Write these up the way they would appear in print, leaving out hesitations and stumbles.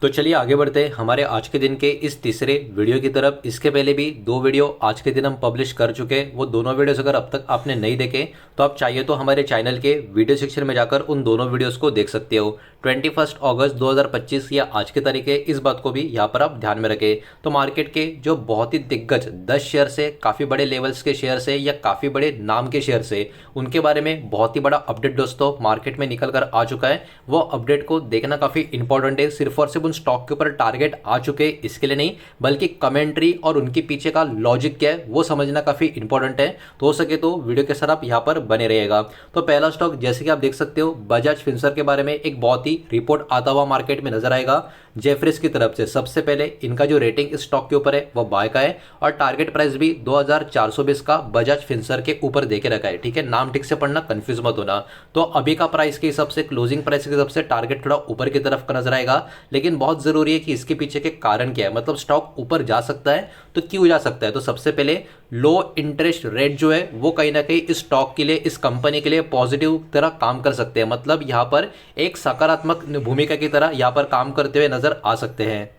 तो चलिए आगे बढ़ते हैं हमारे आज के दिन के इस तीसरे वीडियो की तरफ। इसके पहले भी दो वीडियो आज के दिन हम पब्लिश कर चुके हैं। वो दोनों वीडियोस अगर अब तक आपने नहीं देखे तो आप चाहिए तो हमारे चैनल के वीडियो सेक्शन में जाकर उन दोनों वीडियोस को देख सकते हो। 21 अगस्त 2025 या आज की तारीख है, इस बात को भी यहाँ पर आप ध्यान में रखें। तो मार्केट के जो बहुत ही दिग्गज 10 शेयर से, काफ़ी बड़े लेवल्स के शेयर से या काफ़ी बड़े नाम के शेयर से, उनके बारे में बहुत ही बड़ा अपडेट दोस्तों मार्केट में निकल कर आ चुका है। वो अपडेट को देखना काफ़ी इंपॉर्टेंट है। सिर्फ और सिर्फ उन स्टॉक के ऊपर टारगेट आ चुके इसके लिए नहीं, बल्कि कमेंट्री और उनके पीछे का लॉजिक क्या है वो समझना काफ़ी इंपॉर्टेंट है। तो हो सके तो वीडियो के साथ आप यहाँ पर बने रहिएगा। तो पहला स्टॉक जैसे कि आप देख सकते हो, बजाज फिनसर्व के बारे में एक बहुत ही रिपोर्ट आता हुआ मार्केट में नजर आएगा जेफरीज की तरफ से। सबसे पहले इनका जो रेटिंग इस स्टॉक के ऊपर है वो बाय का है और टारगेट प्राइस भी 2420 का बजाज फिनसर्व के ऊपर देके रखा है। ठीक है, नाम ठीक से पढ़ना, कंफ्यूज मत होना। तो अभी का प्राइस के हिसाब से, क्लोजिंग प्राइस के हिसाब से टारगेट थोड़ा ऊपर की तरफ का नजर आएगा, लेकिन बहुत जरूरी है कि इसके पीछे के कारण क्या है। मतलब स्टॉक ऊपर जा सकता है तो क्यों जा सकता है? तो सबसे पहले लो इंटरेस्ट रेट जो है वो कहीं ना कहीं इस स्टॉक के लिए, इस कंपनी के लिए पॉजिटिव तरह काम कर सकते हैं। मतलब यहाँ पर एक सकारात्मक भूमिका की तरह यहाँ पर काम करते हुए नजर आ सकते हैं।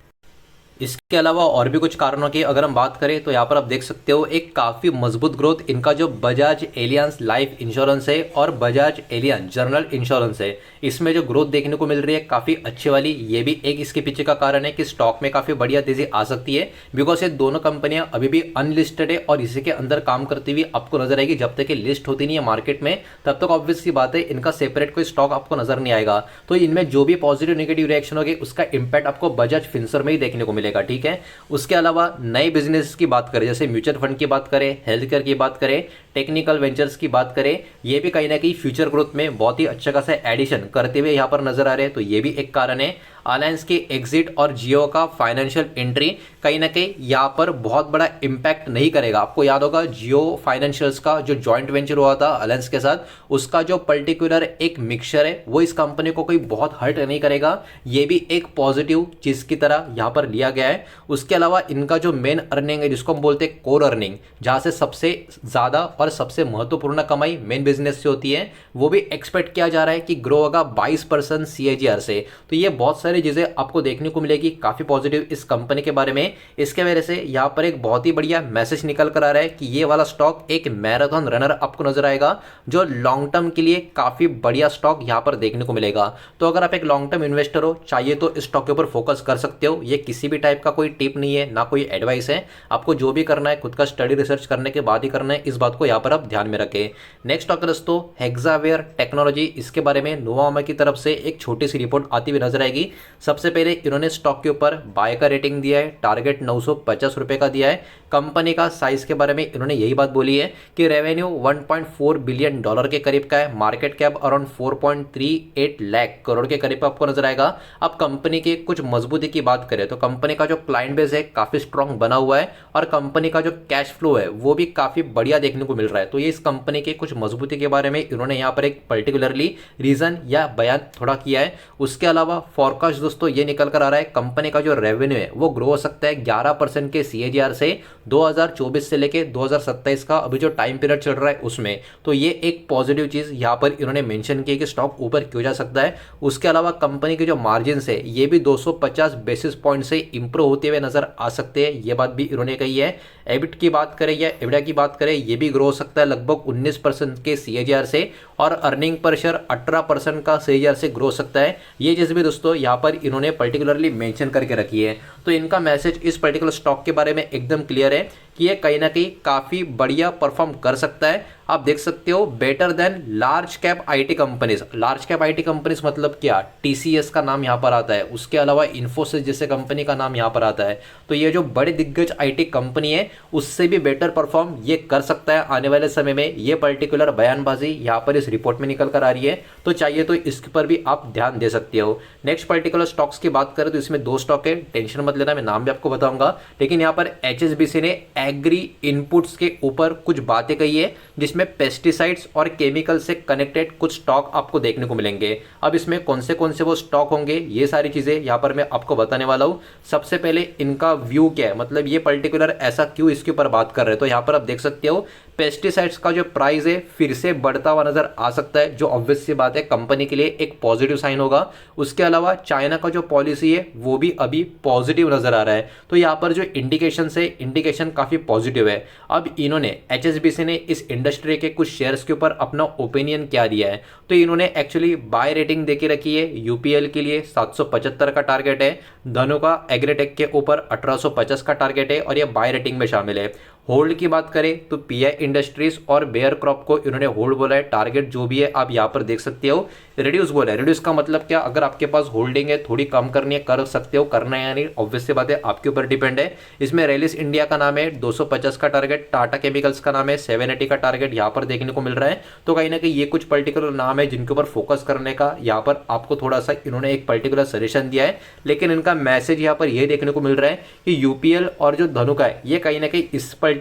इसके अलावा और भी कुछ कारणों की अगर हम बात करें तो यहाँ पर आप देख सकते हो एक काफ़ी मजबूत ग्रोथ इनका जो बजाज एलियांस लाइफ इंश्योरेंस है और बजाज एलियांस जनरल इंश्योरेंस है, इसमें जो ग्रोथ देखने को मिल रही है काफ़ी अच्छी वाली। ये भी एक इसके पीछे का कारण है कि स्टॉक में काफ़ी बढ़िया तेजी आ सकती है, बिकॉज ये दोनों कंपनियां अभी भी अनलिस्टेड है और इसी के अंदर काम करती हुई आपको नजर आएगी। जब तक ये लिस्ट होती नहीं है मार्केट में तब तक ऑब्वियस सी बात है इनका सेपरेट कोई स्टॉक आपको नजर नहीं आएगा। तो इनमें जो भी पॉजिटिव नेगेटिव रिएक्शन होगी उसका इंपैक्ट आपको बजाज फिनसर्व में ही देखने को मिलेगा। ठीक है, उसके अलावा नए बिजनेस की बात करें, जैसे म्यूचुअल फंड की बात करें, हेल्थ केयर की बात करें, टेक्निकल वेंचर्स की बात करें, ये भी कहीं ना कहीं फ्यूचर ग्रोथ में बहुत ही अच्छा खासा एडिशन करते हुए यहाँ पर नजर आ रहे हैं। तो ये भी एक कारण है। अलायंस की एग्जिट और जियो का फाइनेंशियल एंट्री कहीं ना कहीं यहाँ पर बहुत बड़ा इंपैक्ट नहीं करेगा। आपको याद होगा जियो फाइनेंशियल्स का जो जॉइंट वेंचर हुआ था अलायंस के साथ, उसका जो पर्टिकुलर एक मिक्सचर है वो इस कंपनी को कोई बहुत हर्ट नहीं करेगा। ये भी एक पॉजिटिव चीज की तरह यहाँ पर लिया गया है। उसके अलावा इनका जो मेन अर्निंग है जिसको हम बोलते हैं कोर अर्निंग, जहाँ से सबसे ज़्यादा और सबसे महत्वपूर्ण कमाई मेन बिजनेस से होती है, वो भी एक्सपेक्ट किया जा रहा है कि ग्रो होगा 22% CAGR से। तो ये बहुत सारी चीज़ें आपको देखने को मिलेगी काफ़ी पॉजिटिव इस कंपनी के बारे में। इसके वजह से यहाँ पर एक बहुत ही बढ़िया मैसेज निकल कर आ रहा है कि ये वाला स्टॉक एक मैराथन रनर आपको नजर आएगा, जो लॉन्ग टर्म के लिए काफ़ी बढ़िया स्टॉक यहाँ पर देखने को मिलेगा। तो अगर आप एक लॉन्ग टर्म इन्वेस्टर हो, चाहिए तो इस स्टॉक के ऊपर फोकस कर सकते हो। ये किसी भी टाइप का कोई टिप नहीं है, ना कोई एडवाइस है। आपको जो भी करना है खुद का स्टडी रिसर्च करने के बाद ही करना है, इस बात को यहाँ पर आप ध्यान में रखें। नेक्स्ट स्टॉक दोस्तों हेक्सावेयर टेक्नोलॉजी, इसके बारे में नोवामा की तरफ से एक छोटी सी रिपोर्ट आती हुई नजर आएगी। सबसे पहले इन्होंने स्टॉक के ऊपर बाय का रेटिंग दिया है, टारगेट 950 रुपए का दिया है। कंपनी का साइज के बारे में इन्होंने यही बात बोली है कि रेवेन्यू $1.4 बिलियन के करीब का है, market cap around 4.38 lakh crore के करीब आपको नजर आएगा। अब कंपनी की कुछ मजबूती की बात करें तो कंपनी का जो क्लाइंट बेस है काफी स्ट्रांग बना हुआ है और कंपनी का जो कैश फ्लो है वो भी काफी बढ़िया देखने को मिल रहा है। तो ये इस कंपनी के कुछ मजबूती के बारे में इन्होंने यहाँ पर एक पर्टिकुलरली रीजन या बयान थोड़ा किया है। उसके अलावा फॉरकास्ट दोस्तों ये निकल कर आ रहा है कंपनी का जो रेवेन्यू है वो ग्रो हो सकता है 11% के CAGR से 2024 से लेके 2027 का अभी जो टाइम पीरियड चल रहा है उसमें। तो ये एक पॉजिटिव चीज यहाँ पर इन्होंने मेंशन की कि स्टॉक ऊपर क्यों जा सकता है। उसके अलावा कंपनी के जो मार्जिन है ये भी 250 बेसिस पॉइंट से इंप्रूव होते हुए नजर आ सकते हैं, ये बात भी इन्होंने कही है। एबिट की बात करें या एबिडा की बात करें, ये भी ग्रो हो सकता है लगभग 19% के CAGR से और अर्निंग पर शेयर 18% का CAGR से ग्रो हो सकता है। ये चीज भी दोस्तों यहाँ पर इन्होंने पर्टिकुलरली मेंशन करके रखी है। तो इनका मैसेज इस पर्टिकुलर स्टॉक के बारे में एकदम क्लियर है कि ये कहीं ना कहीं काफी बढ़िया परफॉर्म कर सकता है। आप देख सकते हो better than large cap IT companies. Large cap IT companies मतलब क्या? TCS का नाम यहाँ पर आता है, उसके अलावा इन्फोसिस जैसे कंपनी का नाम यहाँ पर आता है। तो ये जो बड़े दिग्गज IT कंपनी है उससे भी बेटर परफॉर्म ये कर सकता है आने वाले समय में। ये पर्टिकुलर बयानबाजी यहाँ पर इस रिपोर्ट में निकल कर आ रही है, तो चाहिए तो इसके पर भी आप ध्यान दे सकते हो। नेक्स्ट पर्टिकुलर स्टॉक्स की बात करें तो इसमें दो स्टॉक है, टेंशन मत लेना, मैं नाम भी आपको बताऊंगा। लेकिन यहाँ पर HSBC ने एग्री इनपुट्स के ऊपर कुछ बातें कही है जिसमें पेस्टिसाइड्स और केमिकल से कनेक्टेड कुछ स्टॉक आपको देखने को मिलेंगे। अब इसमें कौन से वो स्टॉक होंगे ये सारी चीजें यहाँ पर मैं आपको बताने वाला हूँ। सबसे पहले इनका व्यू क्या है, मतलब ये पर्टिकुलर ऐसा क्यों इसके ऊपर बात कर रहे हैं। तो यहाँ पर आप देख सकते हो पेस्टिसाइड्स का जो प्राइस है फिर से बढ़ता हुआ नजर आ सकता है, जो ऑब्वियस सी बात है कंपनी के लिए एक पॉजिटिव साइन होगा। उसके अलावा चाइना का जो पॉलिसी है वो भी अभी पॉजिटिव नजर आ रहा है, तो यहाँ पर जो इंडिकेशन है इंडिकेशन काफी पॉजिटिव है। अब इन्होंने HSBC ने इस इंडस्ट्री के कुछ शेयर्स के ऊपर अपना ओपिनियन क्या दिया है, तो इन्होंने एक्चुअली बाय रेटिंग देके रखी है। यूपीएल के लिए 775 का टारगेट है, धनुका एग्रीटेक के ऊपर 1850 का टारगेट है और ये बाय रेटिंग में शामिल है। होल्ड की बात करें तो पीआई इंडस्ट्रीज और बेयर क्रॉप को इन्होंने होल्ड बोला है। टारगेट जो भी है आप यहाँ पर देख सकते हो, रिड्यूस बोला है। रिड्यूस का मतलब क्या, अगर आपके पास होल्डिंग है थोड़ी कम करनी है कर सकते हो, करना है या नहीं ऑब्वियस सी बात है आपके ऊपर डिपेंड है। इसमें रेलिस इंडिया का नाम है 250 का टारगेट, टाटा केमिकल्स का नाम है 780 का टारगेट यहाँ पर देखने को मिल रहा है। तो कहीं ना कहीं ये कुछ पर्टिकुलर नाम है जिनके ऊपर फोकस करने का यहाँ पर आपको थोड़ा सा इन्होंने एक पर्टिकुलर सजेशन दिया है। लेकिन इनका मैसेज यहाँ पर यह देखने को मिल रहा है कि यूपीएल और जो धनुका है ये कहीं ना कहीं इस पर्टिकुलर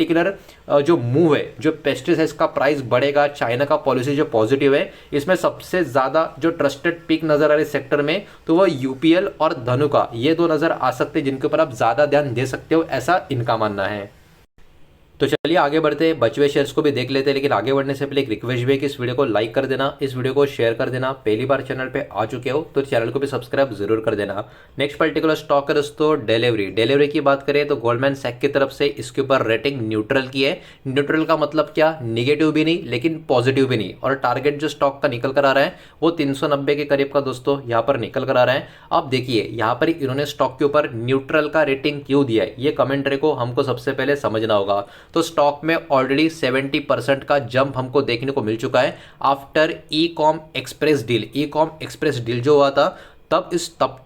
जो मूव है, जो पेस्टिसाइड्स का प्राइस बढ़ेगा, चाइना का पॉलिसी जो पॉजिटिव है, इसमें सबसे ज्यादा जो ट्रस्टेड पिक नजर आ रही सेक्टर में तो वो यूपीएल और धनुका ये दो नजर आ सकते हैं जिनके ऊपर आप ज्यादा ध्यान दे सकते हो, ऐसा इनका मानना है। तो चलिए आगे बढ़ते हैं, बचे हुए शेयर्स को भी देख लेते हैं। लेकिन आगे बढ़ने से पहले एक रिक्वेस्ट भी है कि इस वीडियो को लाइक कर देना, इस वीडियो को शेयर कर देना। पहली बार चैनल पे आ चुके हो तो चैनल को भी सब्सक्राइब जरूर कर देना। नेक्स्ट पर्टिकुलर स्टॉक है दोस्तों डिलीवरी की बात करें तो गोल्डमैन सैक की तरफ से इसके ऊपर रेटिंग न्यूट्रल की है। न्यूट्रल का मतलब क्या, निगेटिव भी नहीं लेकिन पॉजिटिव भी नहीं, और टारगेट जो स्टॉक का निकल कर आ रहा है वो 390 के करीब का दोस्तों यहाँ पर निकल कर आ रहा है। अब देखिए यहाँ पर इन्होंने स्टॉक के ऊपर न्यूट्रल का रेटिंग क्यों दिया है, ये कमेंट्री को हमको सबसे पहले समझना होगा। तो स्टॉक में ऑलरेडी 70% का जंप हमको देखने को मिल चुका है after e com express deal जो हुआ था, तब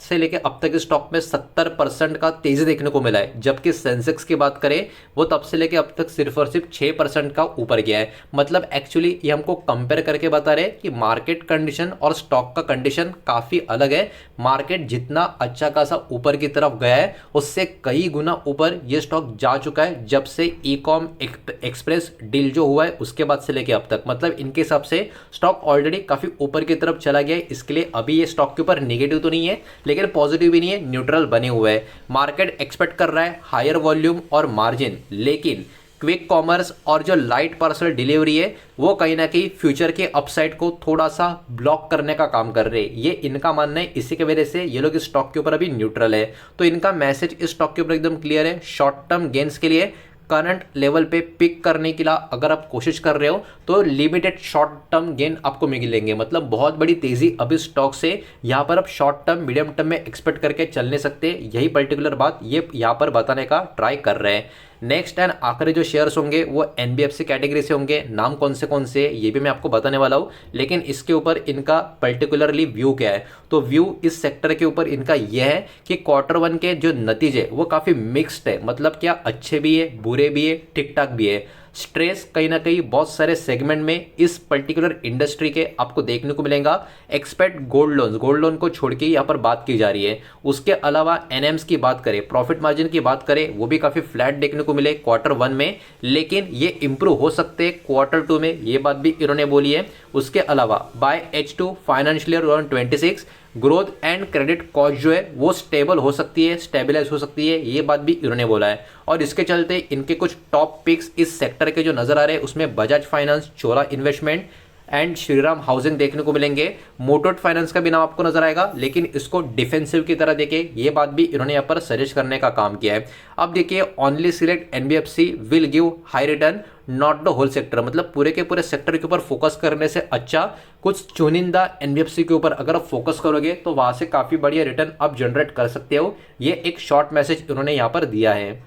से लेके अब तक इस स्टॉक में 70% का तेजी देखने को मिला है। जबकि सेंसेक्स की बात करें वो तब से लेके अब तक सिर्फ और सिर्फ 6% का ऊपर गया है। मतलब एक्चुअली ये हमको कंपेयर करके बता रहे हैं कि मार्केट कंडीशन और स्टॉक का कंडीशन काफी अलग है। मार्केट जितना अच्छा खासा ऊपर की तरफ गया है उससे कई गुना ऊपर ये स्टॉक जा चुका है जब से ई कॉम एक्सप्रेस डील जो हुआ है उसके बाद से लेके अब तक। मतलब इनके हिसाब से स्टॉक ऑलरेडी काफी ऊपर की तरफ चला गया है। इसके लिए अभी ये स्टॉक के ऊपर नेगेटिव तो नहीं है लेकिन पॉजिटिव भी नहीं है, न्यूट्रल बने हुए है। मार्केट एक्सपेक्ट कर रहा है हायर वॉल्यूम और मार्जिन, लेकिन क्विक कॉमर्स और जो लाइट पार्सल डिलीवरी है वो कहीं ना कहीं फ्यूचर के अपसाइड को थोड़ा सा ब्लॉक करने का काम कर रहे हैं, ये इनका मानना है। इसी की वजह से ये लोग इस स्टॉक के ऊपर अभी न्यूट्रल है। तो इनका मैसेज इस स्टॉक के ऊपर एकदम क्लियर है, शॉर्ट टर्म गेन्स के लिए करंट लेवल पे पिक करने के लिए अगर आप कोशिश कर रहे हो तो लिमिटेड शॉर्ट टर्म गेन आपको मिलेंगे। मतलब बहुत बड़ी तेजी अभी स्टॉक से यहाँ पर आप शॉर्ट टर्म मीडियम टर्म में एक्सपेक्ट करके चल नहीं सकते, यही पर्टिकुलर बात ये यहाँ पर बताने का ट्राई कर रहे हैं। नेक्स्ट एंड आखिरी जो शेयर्स होंगे वो एनबीएफसी कैटेगरी से होंगे। नाम कौन से ये भी मैं आपको बताने वाला हूँ, लेकिन इसके ऊपर इनका पर्टिकुलरली व्यू क्या है। तो व्यू इस सेक्टर के ऊपर इनका यह है कि Q1 के जो नतीजे वो काफ़ी मिक्स्ड है। मतलब क्या, अच्छे भी है, बुरे भी है, ठीक ठाक भी है। स्ट्रेस कहीं ना कहीं बहुत सारे सेगमेंट में इस पर्टिकुलर इंडस्ट्री के आपको देखने को मिलेगा। एक्सपेक्ट गोल्ड लोन को छोड़ के यहाँ पर बात की जा रही है। उसके अलावा एनएम्स की बात करें, प्रॉफिट मार्जिन की बात करें, वो भी काफ़ी फ्लैट देखने को मिले Q1 में, लेकिन ये इंप्रूव हो सकते हैं Q2 में, ये बात भी इन्होंने बोली है। उसके अलावा by H2 financial year 2026 growth and credit cost जो है वो स्टेबल हो सकती है, स्टेबलाइज हो सकती है, ये बात भी इन्होंने बोला है। और इसके चलते इनके कुछ टॉप पिक्स इस सेक्टर के जो नजर आ रहे हैं उसमें Bajaj finance, Chola investment and Shriram housing देखने को मिलेंगे। मोटोट फाइनेंस का भी नाम आपको नजर आएगा, लेकिन इसको डिफेंसिव की तरह देखे, ये बात भी इन्होंने यहाँ पर सजेस्ट करने का काम किया है। अब देखिए, only select NBFC will give high return not the whole sector. मतलब पूरे के पूरे सेक्टर के ऊपर फोकस करने से अच्छा कुछ चुनिंदा एनबीएफसी के ऊपर अगर आप फोकस करोगे तो वहां से काफी बढ़िया रिटर्न आप जनरेट कर सकते हो। ये एक शॉर्ट मैसेज इन्होंने यहाँ पर दिया है।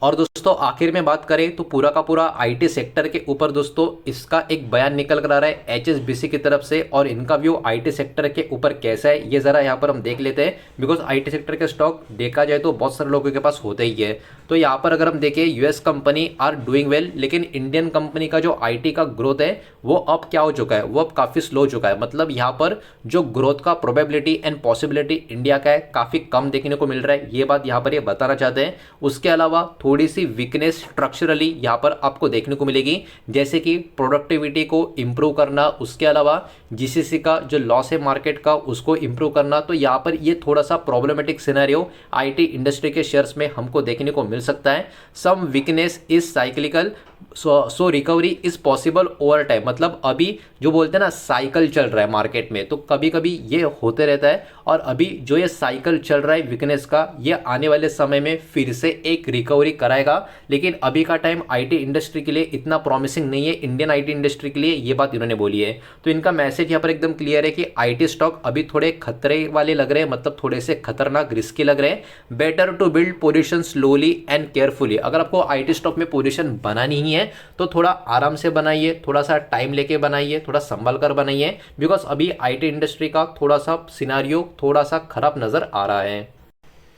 और दोस्तों आखिर में बात करें तो पूरा का पूरा आईटी सेक्टर के ऊपर दोस्तों इसका एक बयान निकल कर आ रहा है एचएसबीसी की तरफ से, और इनका व्यू आईटी सेक्टर के ऊपर कैसा है ये जरा यहाँ पर हम देख लेते हैं। बिकॉज आईटी सेक्टर के स्टॉक देखा जाए तो बहुत सारे लोगों के पास होते ही है। तो यहाँ पर अगर हम देखें US company are doing well, लेकिन इंडियन कंपनी का जो आईटी का ग्रोथ है वो अब क्या हो चुका है, वो अब काफी स्लो हो चुका है। मतलब यहाँ पर जो ग्रोथ का प्रोबेबिलिटी एंड पॉसिबिलिटी इंडिया का है काफी कम देखने को मिल रहा है, ये बात यहाँ पर ये बताना चाहते हैं। उसके अलावा थोड़ी सी वीकनेस स्ट्रक्चरली यहाँ पर आपको देखने को मिलेगी, जैसे कि प्रोडक्टिविटी को इंप्रूव करना, उसके अलावा जीसीसी का जो लॉस है मार्केट का उसको इंप्रूव करना। तो यहाँ पर ये थोड़ा सा प्रॉब्लमेटिक सिनेरियो आईटी इंडस्ट्री के शेयर्स में हमको देखने को मिल सकता है। Some weakness is cyclical so recovery is possible over time. मतलब अभी जो बोलते हैं ना साइकिल चल रहा है मार्केट में, तो कभी कभी ये होते रहता है, और अभी जो ये साइकिल चल रहा है वीकनेस का, ये आने वाले समय में फिर से एक रिकवरी कराएगा। लेकिन अभी का टाइम आईटी इंडस्ट्री के लिए इतना प्रॉमिसिंग नहीं है, इंडियन आईटी इंडस्ट्री के लिए, ये बात इन्होंने बोली है। तो इनका मैसेज यहाँ पर एकदम क्लियर है कि आईटी स्टॉक अभी थोड़े खतरे वाले लग रहे हैं, मतलब थोड़े से खतरनाक रिस्की लग रहे हैं। Better to build position slowly and carefully. अगर आपको आईटी स्टॉक में पोजीशन बनानी ही है तो थोड़ा आराम से बनाइए, थोड़ा सा टाइम लेके बनाइए, थोड़ा संभल कर बनाइए, बिकॉज अभी आईटी इंडस्ट्री का थोड़ा सा सिनारियो थोड़ा सा खराब नजर आ रहा है।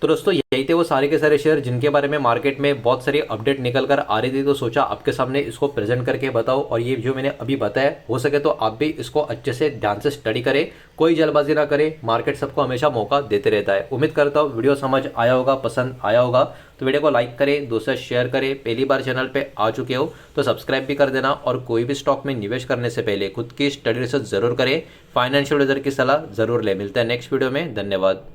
तो दोस्तों यही थे वो सारे के सारे शेयर जिनके बारे में मार्केट में बहुत सारी अपडेट निकल कर आ रही थी, तो सोचा आपके सामने इसको प्रेजेंट करके बताओ। और ये जो मैंने अभी बताया, हो सके तो आप भी इसको अच्छे से ध्यान से स्टडी करें, कोई जल्दबाजी ना करें, मार्केट सबको हमेशा मौका देते रहता है। उम्मीद करता हूँ वीडियो समझ आया होगा, पसंद आया होगा। तो वीडियो को लाइक करें, दोस्तों शेयर करें, पहली बार चैनल पे आ चुके हो तो सब्सक्राइब भी कर देना। और कोई भी स्टॉक में निवेश करने से पहले खुद की स्टडी रिसर्च जरूर करें, फाइनेंशियल एडवाइजर की सलाह जरूर ले। मिलता है नेक्स्ट वीडियो में, धन्यवाद।